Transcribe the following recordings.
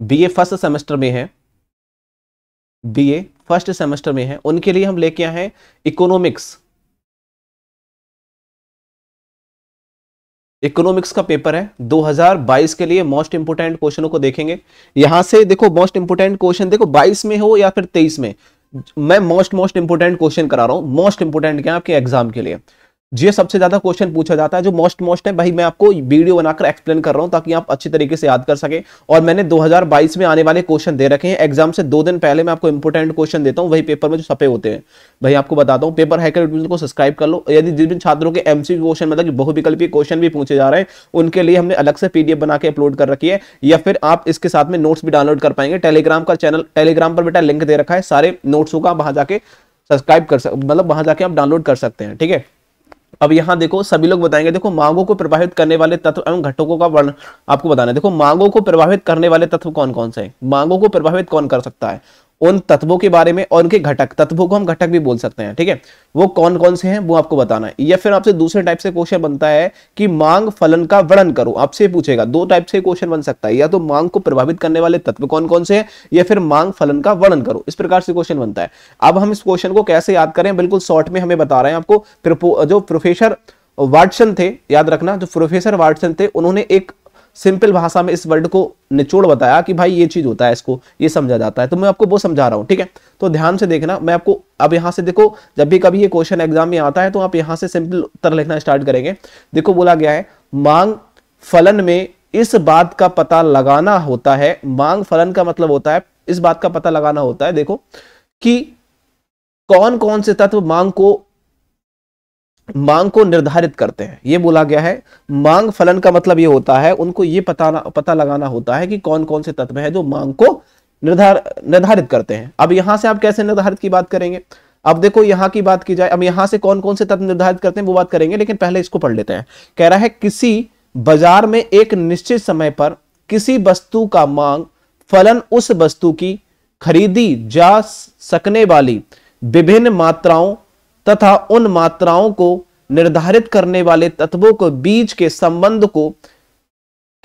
BA first semester में है, BA first semester में है, उनके लिए हम लेके आए हैं इकोनॉमिक्स। इकोनॉमिक्स का पेपर है 2022 के लिए। मोस्ट इंपोर्टेंट क्वेश्चनों को देखेंगे यहां से। देखो मोस्ट इंपोर्टेंट क्वेश्चन, देखो 22 में हो या फिर 23 में, मैं मोस्ट इंपोर्टेंट क्वेश्चन करा रहा हूं। मोस्ट इंपोर्टेंट क्या है आपके एग्जाम के लिए, ये सबसे ज्यादा क्वेश्चन पूछा जाता है जो मोस्ट है भाई। मैं आपको वीडियो बनाकर एक्सप्लेन कर रहा हूं ताकि आप अच्छी तरीके से याद कर सके। और मैंने 2022 में आने वाले क्वेश्चन दे रखे हैं। एग्जाम से 2 दिन पहले मैं आपको इंपोर्टेंट क्वेश्चन देता हूं, वही पेपर में जो छपे होते हैं। भाई आपको बताता हूं, पेपर हैकर को सब्सक्राइब कर लो। यदि जिन छात्रों के एमसीक्यू क्वेश्चन, मतलब कि बहुविकल्पीय क्वेश्चन भी पूछे जा रहे हैं, उनके लिए हमने अलग से पीडीएफ बना के अपलोड कर रखी है, या फिर आप इसके साथ में नोट्स भी डाउनलोड कर पाएंगे। टेलीग्राम का चैनल, टेलीग्राम पर बेटा लिंक दे रखा है, सारे नोट्सों का वहां जाके सब्सक्राइब कर मतलब वहां जाके आप डाउनलोड कर सकते हैं, ठीक है। अब यहां देखो सभी लोग बताएंगे, देखो मांगों को प्रभावित करने वाले तत्व एवं घटकों का वर्णन आपको बताना है। देखो मांगों को प्रभावित करने वाले तत्व कौन कौन से हैं, मांगों को प्रभावित कौन कर सकता है, उन तत्वों के बारे में, और उनके घटक, तत्वों को हम घटक भी बोल सकते हैं, ठीक है, वो कौन कौन से हैं वो आपको बताना है। या फिर आपसे दूसरे टाइप से क्वेश्चन बनता है कि मांग फलन का वर्णन करो, आपसे पूछेगा। 2 टाइप से क्वेश्चन बन सकता है, या तो मांग को प्रभावित करने वाले तत्व कौन कौन से हैं, या फिर मांग फलन का वर्णन करो। इस प्रकार से क्वेश्चन बनता है। अब हम इस क्वेश्चन को कैसे याद करें, बिल्कुल शॉर्ट में हमें बता रहे हैं आपको। जो प्रोफेसर वाटसन थे, याद रखना, जो प्रोफेसर वाटसन थे, उन्होंने एक सिंपल भाषा में इस वर्ड को निचोड़ बताया कि भाई ये चीज होता है, इसको ये समझा जाता है। तो मैं आपको वो समझा रहा हूं, ठीक है। तो ध्यान से देखना, मैं आपको अब यहां से देखो, जब भी कभी ये क्वेश्चन एग्जाम में आता है तो आप यहां से सिंपल उत्तर लिखना स्टार्ट करेंगे। देखो बोला गया है मांग फलन में इस बात का पता लगाना होता है। मांग फलन का मतलब होता है इस बात का पता लगाना होता है, देखो, कि कौन कौन से तत्व मांग को निर्धारित करते हैं। ये बोला गया है मांग फलन का मतलब ये होता है, उनको ये पता लगाना होता है कि कौन कौन से तत्व हैं जो मांग को निर्धारित करते हैं। अब यहां से आप कैसे निर्धारित की बात करेंगे, अब देखो यहां की बात की जाए, अब यहां से कौन कौन से तत्व निर्धारित करते हैं वो बात करेंगे, लेकिन पहले इसको पढ़ लेते हैं। कह रहा है किसी बाजार में एक निश्चित समय पर किसी वस्तु का मांग फलन उस वस्तु की खरीदी जा सकने वाली विभिन्न मात्राओं तथा उन मात्राओं को निर्धारित करने वाले तत्वों के बीच के संबंध को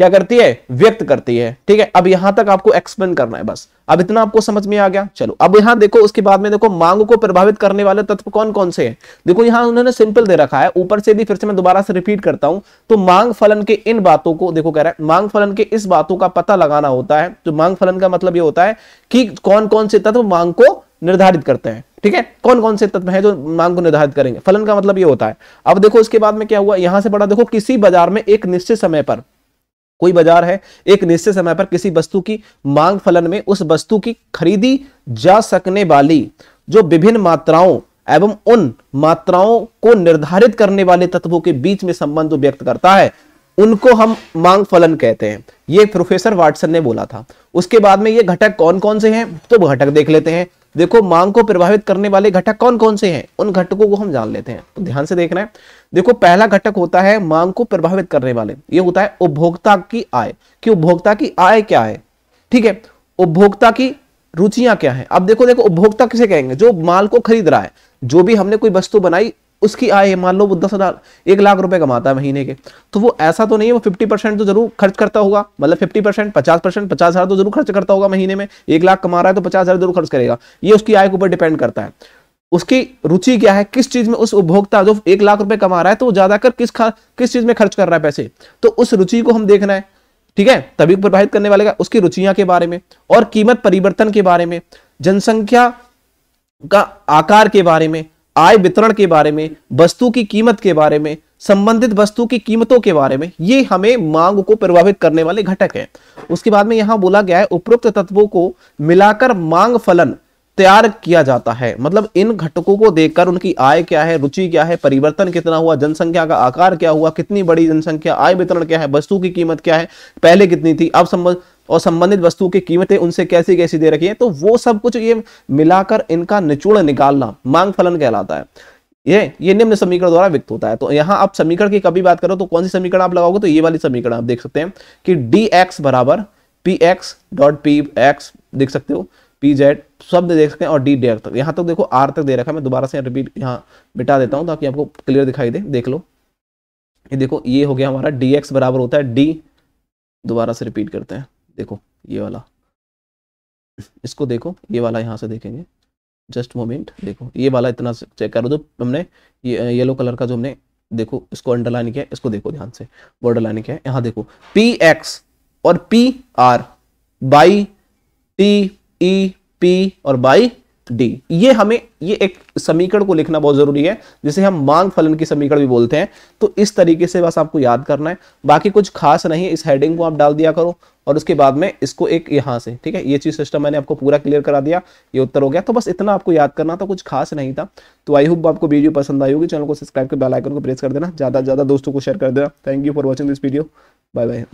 क्या करती है, व्यक्त करती है, ठीक है। अब यहां तक आपको एक्सप्लेन करना है, बस अब इतना आपको समझ में आ गया। चलो अब यहां देखो, उसके बाद में देखो मांग को प्रभावित करने वाले तत्व कौन कौन से हैं। देखो यहां उन्होंने सिंपल दे रखा है, ऊपर से भी फिर से मैं दोबारा से रिपीट करता हूं। तो मांग फलन के इन बातों को, देखो कह रहा है मांग फलन के इस बातों का पता लगाना होता है। तो मांग फलन का मतलब ये होता है कि कौन कौन से तत्व मांग को निर्धारित करते हैं, ठीक है, कौन कौन से तत्व हैं जो मांग को निर्धारित करेंगे। फलन का मतलब ये होता है। अब देखो इसके बाद में क्या हुआ, यहां से पढ़ा, देखो किसी बाजार में एक निश्चित समय पर, कोई बाजार है, एक निश्चित समय पर किसी वस्तु की मांग फलन में उस वस्तु की खरीदी जा सकने वाली जो विभिन्न मात्राओं एवं उन मात्राओं को निर्धारित करने वाले तत्वों के बीच में संबंध व्यक्त करता है, उनको हम मांग फलन कहते हैं। ये प्रोफेसर वाटसन ने बोला था। उसके बाद में ये घटक कौन कौन से हैं, तो घटक देख लेते हैं। देखो मांग को प्रभावित करने वाले घटक कौन कौन से हैं, उन घटकों को हम जान लेते हैं। तो ध्यान से देखना है। देखो पहला घटक होता है मांग को प्रभावित करने वाले, ये होता है उपभोक्ता की आय। कि उपभोक्ता की आय क्या है, ठीक है, उपभोक्ता की रुचियां क्या है। अब देखो उपभोक्ता किसे कहेंगे, जो माल को खरीद रहा है, जो भी हमने कोई वस्तु बनाई उसकी आय है। मान लो वो 10,000 1 लाख रुपए कमाता है महीने के, तो वो ऐसा तो नहीं है वो 50% तो जरूर खर्च करता होगा, मतलब 50%, 50%, 50,000 तो जरूर खर्च करता होगा महीने में। 1 लाख कमा रहा है तो 50,000 जरूर खर्च करेगा। ये उसकी आय के ऊपर डिपेंड करता है। उसकी रुचि क्या है, किस चीज में उस उपभोक्ता जो 1 लाख रुपए कमा रहा है तो वो ज्यादातर किस चीज में खर्च कर रहा है पैसे, तो उस रुचि को हम देखना है, ठीक है। तभी प्रभावित करने वाले का उसकी रुचियां के बारे में, और कीमत परिवर्तन के बारे में, जनसंख्या का आकार के बारे में, आय वितरण के बारे में, वस्तु की कीमत के बारे में, संबंधित वस्तु की कीमतों के बारे में, ये हमें मांग को प्रभावित करने वाले घटक हैं। उसके बाद में यहां बोला गया है उपरोक्त तत्वों को मिलाकर मांग फलन तैयार किया जाता है। मतलब इन घटकों को देखकर उनकी आय क्या है, रुचि क्या है, परिवर्तन कितना हुआ, जनसंख्या का आकार क्या हुआ, कितनी बड़ी जनसंख्या, आय वितरण क्या है, वस्तु की कीमत क्या है, पहले कितनी थी, अब और संबंधित वस्तु की कीमतें उनसे कैसी कैसी दे रखी है, तो वो सब कुछ ये मिलाकर इनका निचोड़ निकालना मांग फलन कहलाता है। ये निम्न समीकरण द्वारा व्यक्त होता है। तो यहां आप समीकरण की कभी बात करो तो कौन सी समीकरण आप लगाओगे, तो ये वाली समीकरण आप देख सकते हैं कि dx बराबर px डॉट px देख सकते हो, pz शब्द देख सकते हैं, और d तक, यहां तक देखो r तक दे रखा है। मैं दोबारा से रिपीट यहां बिठा देता हूं ताकि आपको क्लियर दिखाई दे, देख लो। ये देखो ये हो गया हमारा dx बराबर होता है d, दोबारा से रिपीट करते हैं, देखो ये वाला इसको देखो, ये वाला यहाँ से देखेंगे, जस्ट मोमेंट, देखो ये वाला इतना चेक करो जो हमने ये येलो कलर का जो हमने, देखो इसको अंडरलाइन किया है, इसको देखो ध्यान से, बॉर्डर लाइन किया है, यहाँ देखो पी एक्स और P R by T E P और बाई डी, ये हमें ये एक समीकरण को लिखना बहुत जरूरी है, जिसे हम मांग फलन की समीकरण भी बोलते हैं। तो इस तरीके से बस आपको याद करना है, बाकी कुछ खास नहीं है, इस हेडिंग को आप डाल दिया करो और उसके बाद में इसको एक यहां से, ठीक है, ये चीज सिस्टम मैंने आपको पूरा क्लियर करा दिया, ये उत्तर हो गया। तो बस इतना आपको याद करना था, कुछ खास नहीं था। तो आई होप आपको वीडियो पसंद आई होगी, चैनल को सब्सक्राइब कर बेल आइकन को प्रेस कर देना, ज्यादा से ज्यादा दोस्तों को शेयर कर देना। Thank you for watching this video, bye bye.